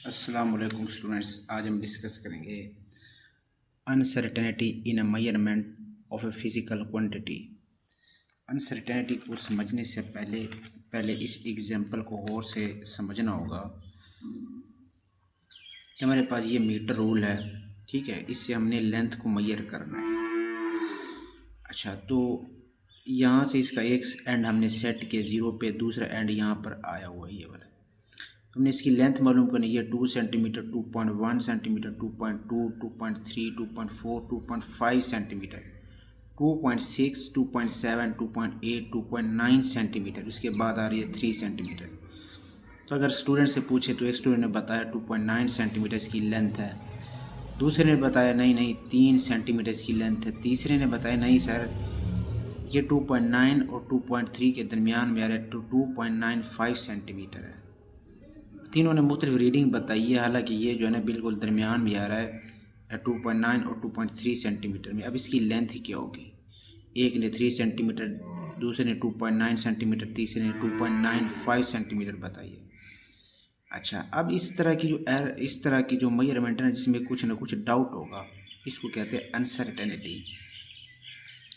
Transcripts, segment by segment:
अस्सलाम वालेकुम स्टूडेंट्स। आज हम डिस्कस करेंगे uncertainty in a measurement of A physical quantity. Uncertainty को समझने से पहले इस एग्जांपल को गौर से समझना होगा कि हमारे पास ये मीटर रूल है, ठीक है। इससे हमने लेंथ को मेजर करना है। अच्छा, तो यहाँ से इसका एक एंड हमने सेट किया 0 पे, दूसरा एंड यहाँ पर आया हुआ है ये वाला। हमने इसकी लेंथ मालूम करनी है 2 सेंटीमीटर, 2.1 सेंटीमीटर, 2.2, 2.3, 2.4, 2.5 सेंटीमीटर, 2.6, 2.7, 2.8, 2.9 सेंटीमीटर। उसके बाद आ रही है 3 सेंटीमीटर। तो अगर स्टूडेंट से पूछे तो एक स्टूडेंट ने बताया 2.9 सेंटीमीटर इसकी लेंथ है, दूसरे ने बताया नहीं 3 सेंटीमीटर इसकी लेंथ है, तीसरे ने बताया नहीं सर ये 2.9 और 2.3 के दरमियान में आ रहा है, तो 2.95 सेंटीमीटर है। तीनों ने मुख्तलिफ रीडिंग बताई है, हालांकि ये जो है ना बिल्कुल दरमियान में आ रहा है 2.9 और 2.3 सेंटीमीटर में। अब इसकी लेंथ क्या होगी? एक ने 3 सेंटीमीटर, दूसरे ने 2.9 सेंटीमीटर, तीसरे ने 2.95 सेंटीमीटर बताई है। अच्छा, अब इस तरह की जो मेजरमेंट है जिसमें कुछ ना कुछ डाउट होगा, इसको कहते हैं अनसर्टेनिटी।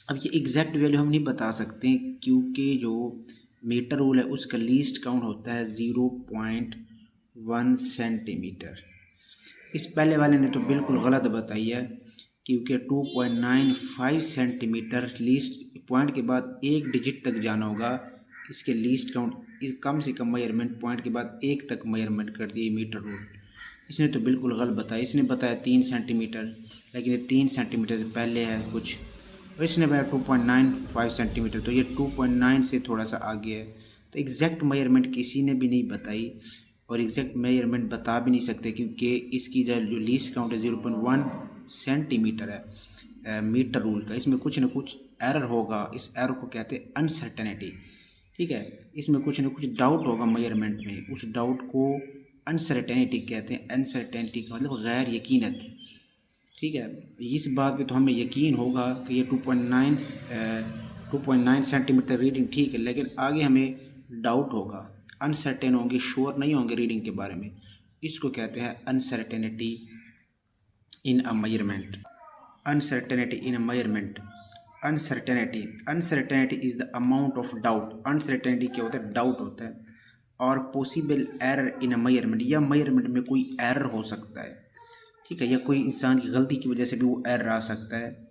अब ये एग्जैक्ट वैल्यू हम नहीं बता सकते क्योंकि जो मीटर रूल है उसका लीस्ट काउंट होता है 0.1 सेंटीमीटर। इस पहले वाले ने तो बिल्कुल गलत बताई है क्योंकि 2.95 सेंटीमीटर लीस्ट पॉइंट के बाद एक डिजिट तक जाना होगा। इसके लीस्ट काउंट कम से कम मेजरमेंट पॉइंट के बाद एक तक मेजरमेंट कर दिए मीटर रूल। इसने तो बिल्कुल गलत बताया। इसने बताया 3 सेंटीमीटर, लेकिन ये 3 सेंटीमीटर से पहले है कुछ, और इसने बताया 2.95 सेंटीमीटर, तो ये 2.9 से थोड़ा सा आगे है। तो एग्जैक्ट मेजरमेंट किसी ने भी नहीं बताई और एग्जैक्ट मेजरमेंट बता भी नहीं सकते क्योंकि इसकी जो लीस्ट काउंट है 0.1 सेंटीमीटर है मीटर रूल का। इसमें कुछ ना कुछ एरर होगा, इस एरर को कहते हैं अनसर्टेनिटी, ठीक है। इसमें कुछ ना कुछ डाउट होगा मेजरमेंट में, उस डाउट को अनसर्टेनिटी कहते हैं। अनसर्टेनिटी का मतलब गैर यकीनत, ठीक है। इस बात पे तो हमें यकीन होगा कि ये 2.9 सेंटीमीटर रीडिंग ठीक है, लेकिन आगे हमें डाउट होगा, अनसर्टेन होंगे, श्योर नहीं होंगे रीडिंग के बारे में। इसको कहते हैं uncertainty in a measurement. Uncertainty in a measurement. Uncertainty is the amount of doubt. Uncertainty क्या होता है? डाउट होता है। और possible error in a measurement, या मेजरमेंट में कोई एरर हो सकता है, ठीक है, या कोई इंसान की गलती की वजह से भी वो एरर आ सकता है।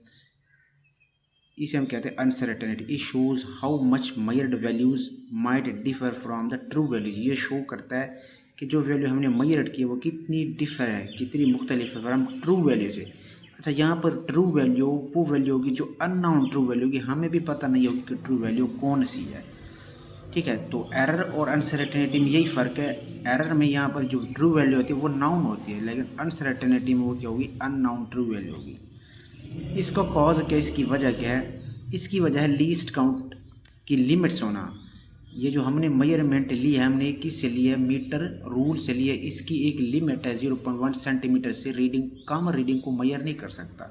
इसे हम कहते हैं uncertainty. It shows how much measured values might differ from the true values. ये शो करता है कि जो वैल्यू हमने मेजर की है वो कितनी डिफर है, कितनी मुख्तलिफ है फ्रॉम ट्रू वैल्यू से। अच्छा, यहाँ पर ट्रू वैल्यू वो वैल्यू होगी जो अननोन ट्रू वैल्यू होगी, हमें भी पता नहीं होगी कि ट्रू वैल्यू कौन सी है, ठीक है। तो एरर और अनसर्टेनिटी में यही फ़र्क है। एरर में यहाँ पर जो ट्रू वैल्यू होती है वो नाउन होती है, लेकिन अनसर्टेनिटी में वो क्या होगी? अननाउन ट्रू वैल्यू होगी। इसका कॉज क्या, इसकी वजह क्या है? इसकी वजह है लीस्ट काउंट की लिमिट्स होना। ये जो हमने मेजरमेंट ली है, हमने किससे ली है? मीटर रूल से ली है। इसकी एक लिमिट है 0.1 सेंटीमीटर से कम रीडिंग को मेजर नहीं कर सकता,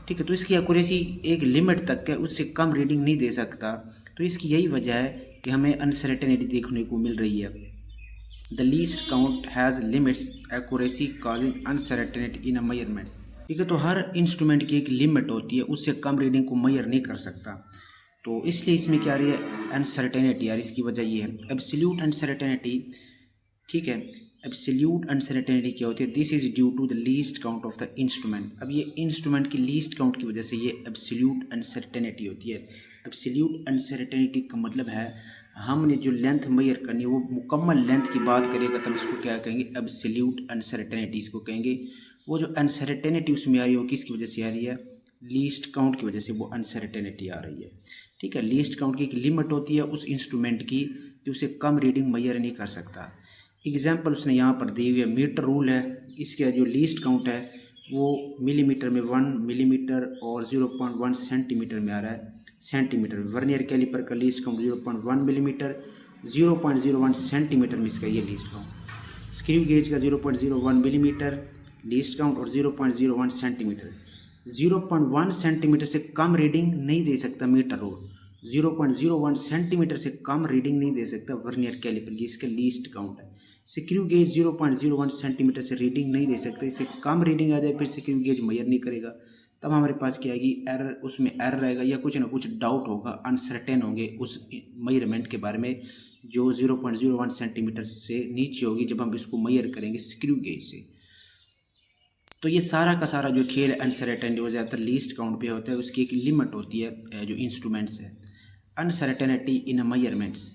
ठीक है। तो इसकी एक्यूरेसी एक लिमिट तक है, उससे कम रीडिंग नहीं दे सकता। तो इसकी यही वजह है कि हमें अनसर्टेनिटी देखने को मिल रही है। The least count has limits accuracy causing uncertainty in a measurement, ठीक है। तो हर इंस्ट्रूमेंट की एक लिमिट होती है, उससे कम रीडिंग को मेजर नहीं कर सकता। तो इसलिए इसमें क्या आ रही है? अनसर्टेनिटी यार। इसकी वजह ये है एब्सोल्यूट अनसर्टेनिटी, ठीक है। एब्सोल्यूट अनसर्टेनिटी क्या होती है? This is due to the least count of the instrument. अब ये इंस्ट्रूमेंट की लीस्ट काउंट की वजह से ये एब्सोल्यूट अनसर्टेनिटी होती है। एब्सोल्यूट अनसर्टेनिटी का मतलब है हमने जो लेंथ मेजर करनी है वो मुकम्मल लेंथ की बात करेगा तब इसको क्या कहेंगे? एब्सोल्यूट अनसर्टेनिटी इसको कहेंगे। वो जो अनसर्टेनिटी उसमें आ रही है वो किसकी वजह से आ रही है? लीस्ट काउंट की वजह से वो अनसर्टेनिटी आ रही है, ठीक है। लीस्ट काउंट की एक लिमिट होती है उस इंस्ट्रूमेंट की कि उसे कम रीडिंग मेजर नहीं कर सकता। एग्जाम्पल उसने यहाँ पर दी हुई है, मीटर रूल है, इसका जो लीस्ट काउंट है वो मिलीमीटर में 1 मिलीमीटर और 0.1 सेंटीमीटर में आ रहा है, सेंटीमीटर में। वर्नियर कैलिपर का लीस्ट काउंट 0.1 मिलीमीटर, 0.01 सेंटीमीटर में इसका ये लीस्ट काउंट। स्क्रू गेज का 0.01 मिलीमीटर लीस्ट काउंट और 0.01 सेंटीमीटर। 0.1 सेंटीमीटर से कम रीडिंग नहीं दे सकता मीटर रूल, 0.01 सेंटीमीटर से कम रीडिंग नहीं दे सकता वर्नियर कैलिपर, ये इसका लीस्ट काउंट है। स्क्रू गेज 0.01 सेंटीमीटर से रीडिंग नहीं दे सकते, इससे कम रीडिंग आ जाए फिर स्क्रू गेज मेजर नहीं करेगा, तब हमारे पास क्या आएगी एरर, उसमें एरर आएगा या कुछ ना कुछ डाउट होगा, अनसर्टेन होंगे उस मेजरमेंट के बारे में जो 0.01 सेंटीमीटर से नीचे होगी जब हम इसको मेजर करेंगे स्क्रू गेज से। तो ये सारा का सारा जो खेल अनसर्टेनिटी हो जाता है लीस्ट काउंट पे होता है, उसकी एक लिमिट होती है जो इंस्ट्रूमेंट्स है। Uncertainty in measurements,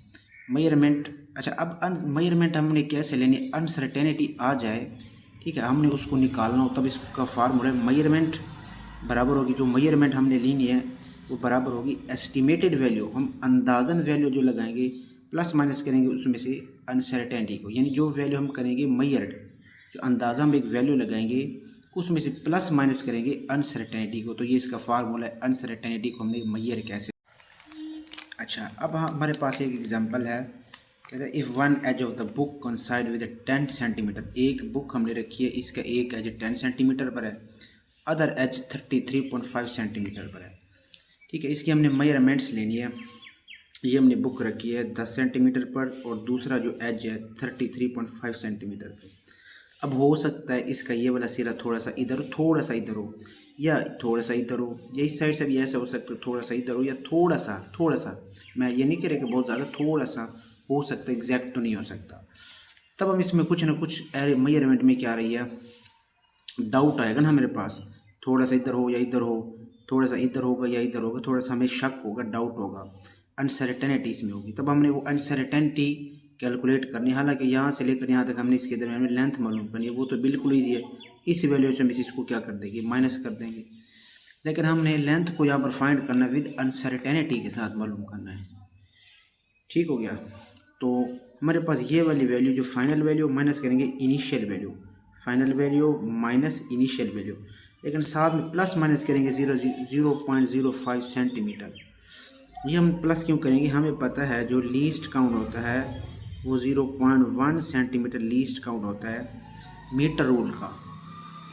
measurement. अच्छा, अब मेजरमेंट हमने कैसे लेनी, अनसर्टेनिटी आ जाए, ठीक है, हमने उसको निकालना हो, तब इसका फार्मूला मेजरमेंट बराबर होगी, जो मेजरमेंट हमने लेनी है वो बराबर होगी एस्टिमेटेड वैल्यू, हम अंदाज़न वैल्यू जो लगाएंगे प्लस माइनस करेंगे उसमें से अनसर्टेनिटी को, यानी जो वैल्यू हम करेंगे मेजर्ड, जो अंदाज़ा हम एक वैल्यू लगाएंगे उसमें से प्लस माइनस करेंगे अनसर्टेनिटी को, तो ये इसका फार्मूला है। अनसर्टेनिटी को हमने मेजर कैसे। अच्छा, अब हमारे पास एक एग्जांपल है, कहते हैं if one edge of the book coincide with 10 centimetre, एक बुक हमने रखी है, इसका एक एज 10 सेंटीमीटर पर है, अदर एज 33.5 सेंटीमीटर पर है, ठीक है। इसकी हमने मेजरमेंट्स लेनी है, ये हमने बुक रखी है 10 सेंटीमीटर पर और दूसरा जो एज है 33.5 सेंटीमीटर पर। अब हो सकता है इसका ये वाला सिरा थोड़ा सा इधर हो या थोड़ा सा इधर हो, या इस साइड से भी ऐसा हो सकता है थोड़ा सा इधर हो या थोड़ा सा, मैं ये नहीं कह रहा कि बहुत ज़्यादा, थोड़ा सा हो सकता है, एग्जैक्ट तो नहीं हो सकता। तब हम इसमें कुछ ना कुछ मेजरमेंट में क्या आ रही है, डाउट आएगा ना मेरे पास, थोड़ा सा इधर हो या इधर हो, थोड़ा सा इधर होगा या इधर होगा, थोड़ा सा हमें शक होगा, डाउट होगा, अनसर्टेनिटी इसमें होगी। तब हमने वो अनसर्टेनिटी कैलकुलेट करनी है, हालांकि यहाँ से लेकर यहाँ तक हमने इसके दरमियान में लेंथ मालूम करनी है, वो तो बिल्कुल ईजी है, इस वैल्यू से हम इसको क्या कर देंगे, माइनस कर देंगे, लेकिन हमने लेंथ को यहाँ पर फाइंड करना है विद अनसर्टेनिटी के साथ मालूम करना है, ठीक हो गया। तो हमारे पास ये वाली वैल्यू जो फाइनल वैल्यू माइनस करेंगे initial value, final value minus initial value, लेकिन साथ में प्लस माइनस करेंगे 0.05 सेंटीमीटर। ये हम प्लस क्यों करेंगे, हमें पता है जो लीस्ट काउंट होता है वो 0.1 सेंटीमीटर लीस्ट काउंट होता है मीटर रूल का।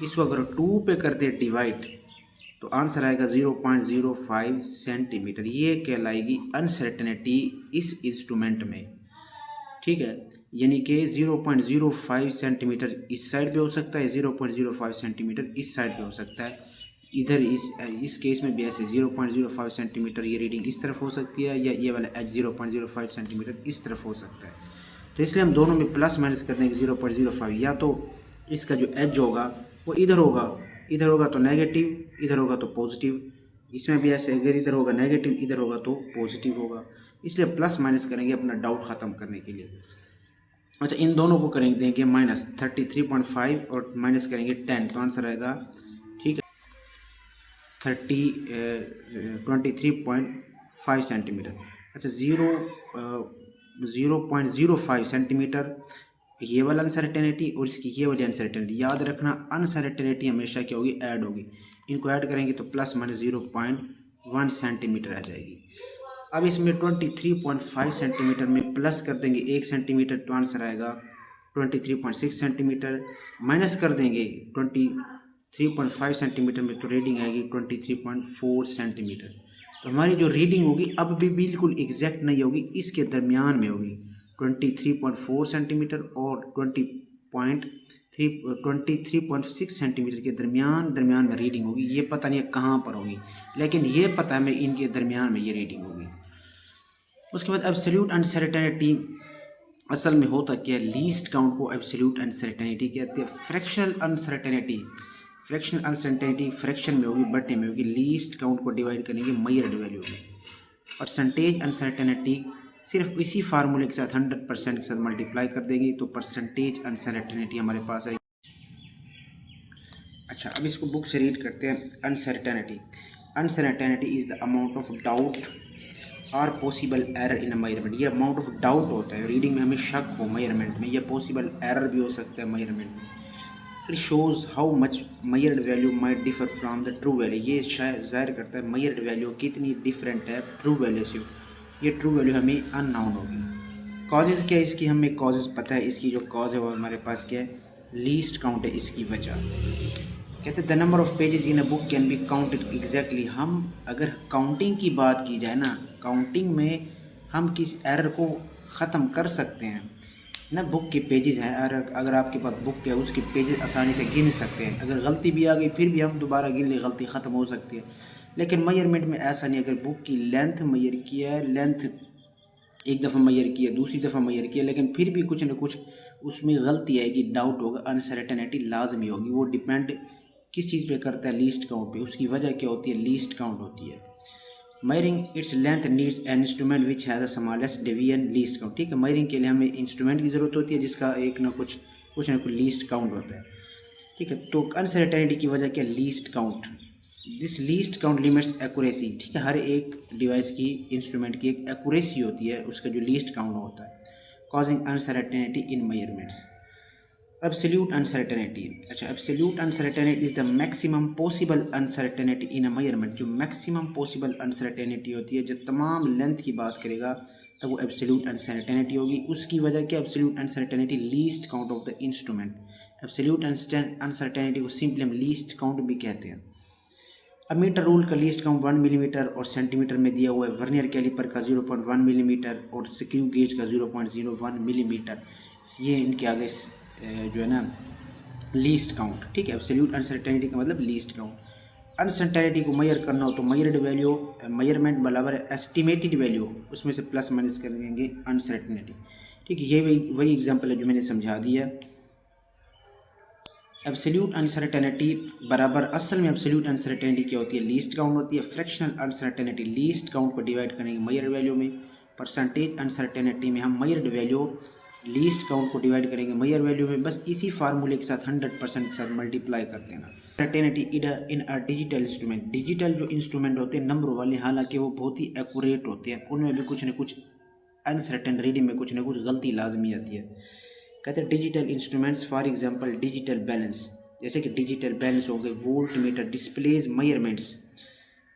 इसको अगर 2 पे करते हैं डिवाइड तो आंसर आएगा 0.05 सेंटीमीटर। ये कहलाएगी अनसर्टेनिटी इस इंस्ट्रूमेंट में, ठीक है, यानी कि 0.05 सेंटीमीटर इस साइड पे हो सकता है, 0.05 सेंटीमीटर इस साइड पे हो सकता है, इधर इस केस में भी ऐसे 0.05 सेंटीमीटर ये रीडिंग इस तरफ हो सकती है, या ये वाला एज 0.05 सेंटीमीटर इस तरफ हो सकता है। तो इसलिए हम दोनों में प्लस माइनस कर देंगे 0.05, या तो इसका जो एज होगा वो इधर होगा तो नेगेटिव, इधर होगा तो पॉजिटिव, इसमें भी ऐसे, अगर इधर होगा नेगेटिव इधर होगा तो पॉजिटिव होगा, इसलिए प्लस माइनस करेंगे अपना डाउट ख़त्म करने के लिए। अच्छा, इन दोनों को करेंगे देंगे माइनस 33.5 और माइनस करेंगे 10, तो आंसर आएगा, ठीक है, 23.5 सेंटीमीटर। अच्छा, 0.05 सेंटीमीटर ये वाला अनसर्टेनिटी और इसकी ये वाली अनसर्टेनिटी, याद रखना अनसर्टेनिटी हमेशा क्या होगी, ऐड होगी, इनको ऐड करेंगे तो प्लस माइनस 0.1 सेंटीमीटर आ जाएगी। अब इसमें 23.5 सेंटीमीटर में प्लस कर देंगे 1 सेंटीमीटर, तो आंसर आएगा 23.6 सेंटीमीटर, माइनस कर देंगे 23.5 सेंटीमीटर में तो रीडिंग आएगी 23.4 सेंटीमीटर। तो हमारी जो रीडिंग होगी अब भी बिल्कुल एग्जैक्ट नहीं होगी, इसके दरमियान में होगी, 23.4 सेंटीमीटर और 23.6 सेंटीमीटर के दरमियान में रीडिंग होगी। ये पता नहीं है कहाँ पर होगी, लेकिन ये पता है मैं इनके दरमियान में ये रीडिंग होगी। उसके बाद एब्सोल्यूट अनसर्टेनिटी असल में होता क्या है, लीस्ट काउंट को एब्सोल्यूट अनसर्टेनिटी कहते हैं। फ्रैक्शनल अनसर्टेनिटी फ्रैक्शन में होगी, बटे में होगी, लीस्ट काउंट को डिवाइड करेंगे मेजर्ड वैल्यू में। परसेंटेज अनसर्टेनिटी सिर्फ इसी फार्मूले के साथ 100% के साथ मल्टीप्लाई कर देंगे तो परसेंटेज अनसर्टेनिटी हमारे पास है। अच्छा, अब इसको बुक से रीड करते हैं। Uncertainty is the amount of doubt और possible error in a measurement. ये अमाउंट ऑफ डाउट होता है, रीडिंग में हमें शक हो मेजरमेंट में, या पॉसिबल एरर भी हो सकता है मेजरमेंट में। It shows how much measured value might differ from the true value. ये शायद ज़ाहिर करता है मेजर्ड वैल्यू कितनी डिफरेंट है ट्रू वैल्यू से। ये ट्रू वैल्यू हमें अननोन होगी। कॉजेज़ क्या है इसकी, हमें कॉजेज़ पता है, इसकी जो कॉज है वो हमारे पास क्या है, लीस्ट काउंट है इसकी वजह। कहते हैं the number of pages in a book can be counted exactly. हम अगर काउंटिंग की बात की जाए ना, काउंटिंग में हम किस एरर को ख़त्म कर सकते हैं। ना बुक के पेजेस हैं, और अगर आपके पास बुक है उसके पेजेस आसानी से गिन सकते हैं। अगर गलती भी आ गई फिर भी हम दोबारा गिन ले, गलती ख़त्म हो सकती है। लेकिन मेजरमेंट में ऐसा नहीं। अगर बुक की लेंथ मेजर किया है, लेंथ एक दफ़ा मेजर किया, दूसरी दफ़ा मेजर किया, लेकिन फिर भी कुछ ना कुछ उसमें गलती आएगी, डाउट होगा, अनसर्टेनिटी लाजमी होगी। वो डिपेंड किस चीज़ पे करता है? लीस्ट काउंट पे। उसकी वजह क्या होती है? लीस्ट काउंट होती है। Measuring its length needs an instrument which has the smallest division least count. ठीक है, मेजरिंग के लिए हमें इंस्ट्रूमेंट की ज़रूरत होती है जिसका एक ना कुछ लीस्ट काउंट होता है। ठीक है, तो अनसर्टेनिटी की वजह क्या? Least count. This least count limits accuracy. ठीक है, हर एक डिवाइस की, इंस्ट्रूमेंट की एक एक्यूरेसी होती है, उसका जो लीस्ट काउंट होता है, causing uncertainty in measurements. Absolute uncertainty. अच्छा, absolute uncertainty is the maximum possible uncertainty in a measurement. जो मैक्सिमम पॉसिबल अनसर्टेनिटी होती है, जो तमाम लेंथ की बात करेगा, तब वो एब्सोल्यूट अनसर्टेनिटी होगी। उसकी वजह क्या? Absolute uncertainty least count of the instrument. Absolute uncertainty को सिंपली हम लीस्ट काउंट भी कहते हैं। अब मीटर रूल का लीस्ट काउंट 1 मिलीमीटर और सेंटीमीटर में दिया हुआ है। वर्नियर कैलिपर का 0.1 मिलीमीटर और स्क्रू गेज का 0.01 मिलीमीटर। ये इनके आगे जो है ना लीस्ट काउंट। ठीक है, एब्सोल्यूट अनसर्टेनिटी का मतलब लीस्ट काउंट। अनसर्टेनिटी को मेजर करना हो तो मेजर्ड वैल्यू, मेजरमेंट बराबर है एस्टिमेटेड वैल्यू, उसमें से प्लस माइनस करेंगे अनसर्टेनिटी। ठीक है, ये वही एग्जांपल है जो मैंने समझा दिया। एब्सोल्यूट अनसर्टेनिटी बराबर, असल में एब्सोल्यूट अनसर्टेनिटी क्या होती है? लीस्ट काउंट होती है। फ्रैक्शनल अनसर्टेनिटी, लीस्ट काउंट को डिवाइड करेंगे मेजर्ड वैल्यू में। परसेंटेज अनसर्टेनिटी में हम मेजर्ड वैल्यू लीस्ट काउंट को डिवाइड करेंगे मेजर वैल्यू में। बस इसी फार्मूले के साथ 100% के साथ मल्टीप्लाई कर देना। Certainty in a digital instrument. Digital जो इंस्ट्रूमेंट होते हैं नंबर वाले, हालांकि वो बहुत ही एक्यूरेट होते हैं, उनमें भी कुछ न कुछ अनसर्टेन रीडिंग में कुछ न कुछ गलती लाजमी आती है। कहते हैं digital instruments, for example digital balance. जैसे कि डिजिटल बैलेंस हो गए, volt meter displays measurements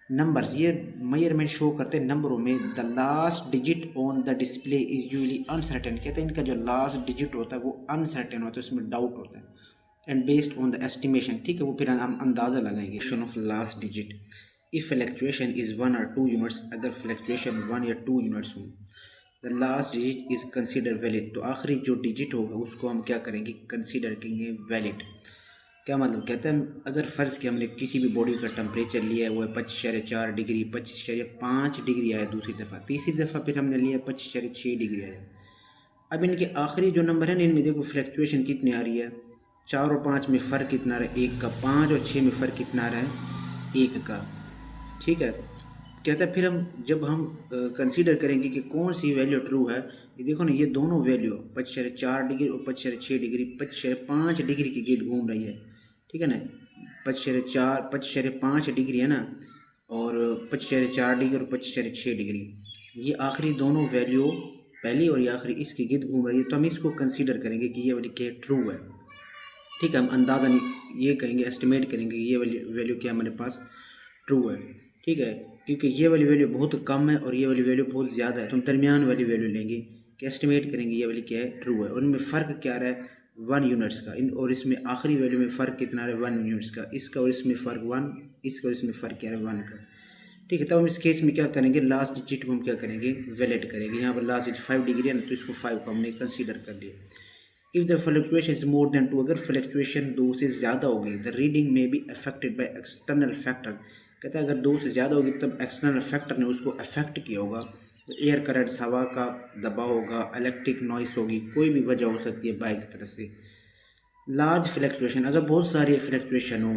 numbers. ये मेजरमेंट शो करते हैं नंबरों में। The last digit on the display is usually uncertain. कहते हैं इनका जो लास्ट डिजिट होता है वो अनसर्टेन होता है, उसमें डाउट होता है। And based on the estimation. ठीक है, वो फिर हम अंदाज़ा लगाएंगे of last digit. If fluctuation is 1 और 2 यूनिट्स, अगर फ्लक्चुएशन 1 या 2 यूनिट्स हो, the last digit is consider valid. तो आखिरी जो डिजिट होगा उसको हम क्या करेंगे? कंसिडर करेंगे वैलिड। क्या मतलब? कहते हैं अगर फ़र्ज़ किया हमने किसी भी बॉडी का टेम्परेचर लिया है, वो है 25.4 डिग्री, 25.5 डिग्री आया दूसरी दफ़ा, तीसरी दफ़ा फिर हमने लिया 25.6 डिग्री आया। अब इनके आखिरी जो नंबर है ना, इनमें देखो फ्लक्चुएशन कितनी आ रही है। 4 और 5 में फ़र्क कितना आ रहा है? 1 का। 5 और 6 में फ़र्क कितना आ रहा है? 1 का। ठीक है, कहता है फिर हम जब हम कंसीडर करेंगे कि कौन सी वैल्यू ट्रू है, ये देखो ना, ये दोनों वैल्यू 25.4 डिग्री और 25.6 डिग्री 25.5 डिग्री के गिर्द घूम रही है। ठीक है ना, 25.5 डिग्री है ना, और 25.4 डिग्री और 25.6 डिग्री, ये आखिरी दोनों वैल्यू, पहली और ये आखिरी, इसके गिर्द घूम रही है। तो हम इसको कंसीडर करेंगे कि ये वाली क्या ट्रू है। ठीक है, हम अंदाज़ा ये करेंगे, एस्टिमेट करेंगे ये वाली वैल्यू क्या हमारे पास ट्रू है। ठीक है, क्योंकि ये वाली वैल्यू बहुत कम है और ये वाली वैल्यू बहुत ज़्यादा है, तो हम दरमियान वाली वैल्यू लेंगे कि एस्टिमेट करेंगे ये वाली क्या है? ट्रू है। और इनमें फ़र्क क्या रहा है? 1 यूनिट्स का। इन और इसमें आखिरी वैल्यू में फ़र्क कितना रहा है? 1 यूनिट्स का। इसका और इसमें फ़र्क 1, इसका और इसमें फ़र्क क्या है? 1 का। ठीक है, तब हम इस केस में क्या करेंगे? लास्ट डिजिट को हम क्या करेंगे? वैलिड करेंगे। यहाँ पर लास्ट डिजिट 5 डिग्री है ना, तो इसको 5 को हमने कंसिडर कर लिया। If the fluctuation is more than 2, अगर फ्लक्चुएशन 2 से ज़्यादा होगी, द रीडिंग में be affected by external factor. कहता है अगर 2 से ज़्यादा होगी तब एक्सटर्नल फैक्टर ने उसको अफेक्ट किया होगा। तो एयर करंट्स, हवा का दबाव होगा, इलेक्ट्रिक नॉइस होगी, कोई भी वजह हो सकती है बाइक की तरफ से। लार्ज फ्लक्चुएशन, अगर बहुत सारी फ्लक्चुएशन हो,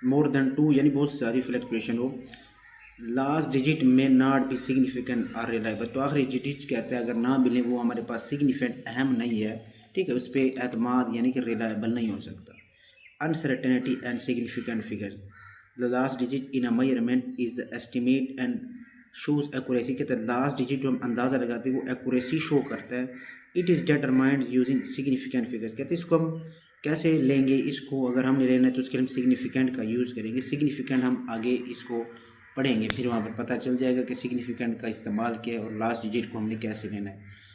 मोर देन 2 यानी बहुत सारी फ्लक्चुएशन हो, लास्ट डिजिट में नॉट बी सिग्निफिकेंट और रिलायबल। तो आखिरी डिजिट कहते हैं अगर ना मिले, वो हमारे पास सिग्निफिकेंट अहम नहीं है। ठीक है, उस पर एतमाद यानी कि रिलायबल नहीं हो सकता। Uncertainty and significant figures, the last digit in a measurement is the estimate and shows accuracy. कहते हैं लास्ट डिजिट जो हम अंदाज़ा लगाते हैं वो एक्यूरेसी शो करता है। It is determined using significant figures. कहते हैं इसको हम कैसे लेंगे? इसको अगर हमने लेना है तो उसके लिए हम सिग्निफिकेंट का यूज़ करेंगे। सिग्निफिकेंट हम आगे इसको पढ़ेंगे, फिर वहाँ पर पता चल जाएगा कि सिग्निफिकेंट का इस्तेमाल क्या है और लास्ट डिजिट को हमने कैसे लेना है।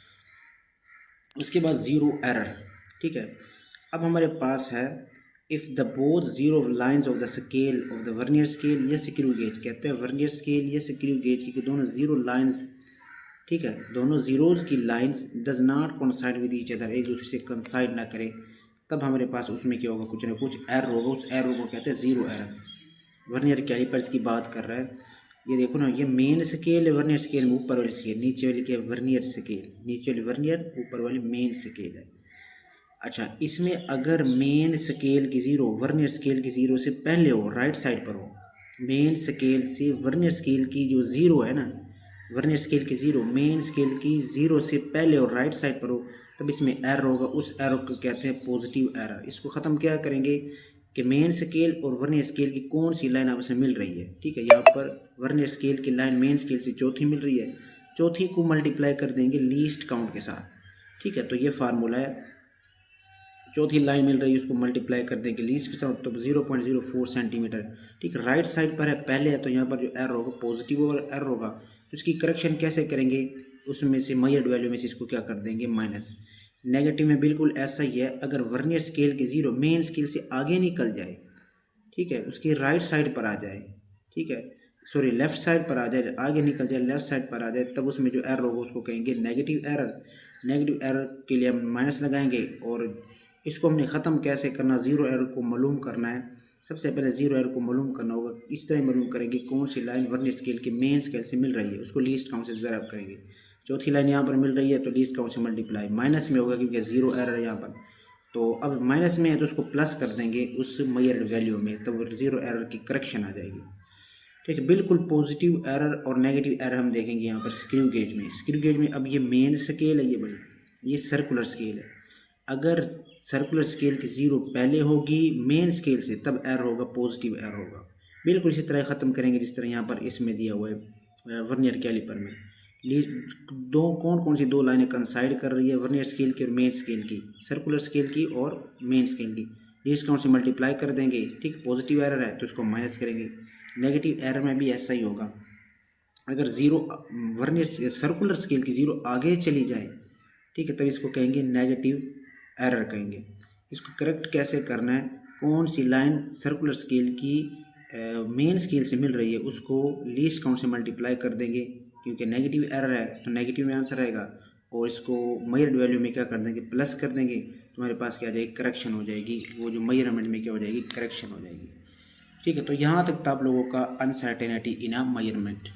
उसके बाद ज़ीरो एरर। ठीक है, अब हमारे पास है if the both zero lines of the scale of the vernier scale या स्क्रू गेज। कहते हैं वर्नियर स्केल या स्क्रू गेज की दोनों ज़ीरो लाइंस ठीक है, दोनों ज़ीरोज़ की lines does not coincide with each other, एक दूसरे से कोइंसाइड ना करे, तब हमारे पास उसमें क्या होगा, कुछ ना कुछ एरर होगा। उस एरर को कहते हैं ज़ीरो एरर। वर्नियर कैलिपर्स की बात कर रहा है, ये देखो ना, ये मेन स्केल है, वर्नियर स्केल में ऊपर वाली स्केल, नीचे वाली क्या है, वर्नियर स्केल, नीचे वाली वर्नियर, ऊपर वाली मेन स्केल है। अच्छा, इसमें अगर मेन स्केल की ज़ीरो वर्नियर स्केल की ज़ीरो से पहले हो, राइट साइड पर हो, मेन स्केल से वर्नियर स्केल की जो ज़ीरो है ना, वर्नियर स्केल की ज़ीरो मेन स्केल की ज़ीरो से पहले और राइट साइड पर हो, तब इसमें एरर होगा। उस एरर को कहते हैं पॉजिटिव एरर। इसको ख़त्म क्या करेंगे कि मेन स्केल और वर्नियर स्केल की कौन सी लाइन आपस में मिल रही है। ठीक है, यहाँ पर वर्नियर स्केल की लाइन मेन स्केल से चौथी मिल रही है, चौथी को मल्टीप्लाई कर देंगे लीस्ट काउंट के साथ। ठीक है, तो ये फार्मूला है, चौथी लाइन मिल रही है उसको मल्टीप्लाई कर देंगे लीस्ट के साथ, तो 0.04 सेंटीमीटर। ठीक है, राइट साइड पर है, पहले है, तो यहाँ पर जो एरर होगा पॉजिटिव एरर होगा। तो इसकी करेक्शन कैसे करेंगे, उसमें से मेजर्ड वैल्यू में से इसको क्या कर देंगे, माइनस। नेगेटिव में बिल्कुल ऐसा ही है, अगर वर्नियर स्केल की ज़ीरो मेन स्केल से आगे निकल जाए, ठीक है, उसकी राइट साइड पर आ जाए, ठीक है, सॉरी लेफ़्ट साइड पर आ जाए, आगे निकल जाए, लेफ़्ट साइड पर आ जाए, तब उसमें जो एरर होगा उसको कहेंगे नेगेटिव एरर। नेगेटिव एरर के लिए हम माइनस लगाएंगे, और इसको हमने ख़त्म कैसे करना, ज़ीरो एरर को मालूम करना है। सबसे पहले ज़ीरो एरर को मालूम करना होगा, इस तरह मालूम करेंगे कौन सी लाइन वर्नियर स्केल के मेन स्केल से मिल रही है, उसको लीस्ट काउंट से ज़रा करेंगे। चौथी लाइन यहाँ पर मिल रही है तो लीस्ट काउंट से मल्टीप्लाई, माइनस में होगा क्योंकि ज़ीरो एरर है यहाँ पर, तो अब माइनस में है तो उसको प्लस कर देंगे उस मेजर्ड वैल्यू में, तब ज़ीरो एरर की करेक्शन आ जाएगी। ठीक है, बिल्कुल पॉजिटिव एरर और नेगेटिव एरर हम देखेंगे यहाँ पर स्क्रू गेज में। स्क्रू गेज में अब ये मेन स्केल है, ये बड़ी, ये सर्कुलर स्केल है। अगर सर्कुलर स्केल की ज़ीरो पहले होगी मेन स्केल से, तब एरर होगा पॉजिटिव एरर होगा। बिल्कुल इसी तरह ख़त्म करेंगे जिस तरह यहाँ पर इसमें दिया हुआ है वर्नियर कैलिपर में। दो कौन कौन सी दो लाइनें कंसाइड कर रही है, वर्नियर स्केल की और मेन स्केल की, सर्कुलर स्केल की और मेन स्केल की, लीस्ट काउंट से मल्टीप्लाई कर देंगे। ठीक, पॉजिटिव एरर है तो उसको माइनस करेंगे। नेगेटिव एरर में भी ऐसा ही होगा, अगर ज़ीरो वर्नियर सर्कुलर स्केल की ज़ीरो आगे चली जाए, ठीक है, तब इसको कहेंगे नेगेटिव एरर कहेंगे। इसको करेक्ट कैसे करना है, कौन सी लाइन सर्कुलर स्केल की मेन स्केल से मिल रही है उसको लीस्ट काउंट से मल्टीप्लाई कर देंगे, क्योंकि नेगेटिव एरर है तो नेगेटिव में आंसर आएगा, और इसको मेजर्ड वैल्यू में क्या कर देंगे, प्लस कर देंगे, तुम्हारे पास क्या आ जाएगी, करेक्शन हो जाएगी, वो जो मेजरमेंट में क्या हो जाएगी, करेक्शन हो जाएगी। ठीक है, तो यहाँ तक था आप लोगों का अनसर्टेनिटी इन अ मेजरमेंट।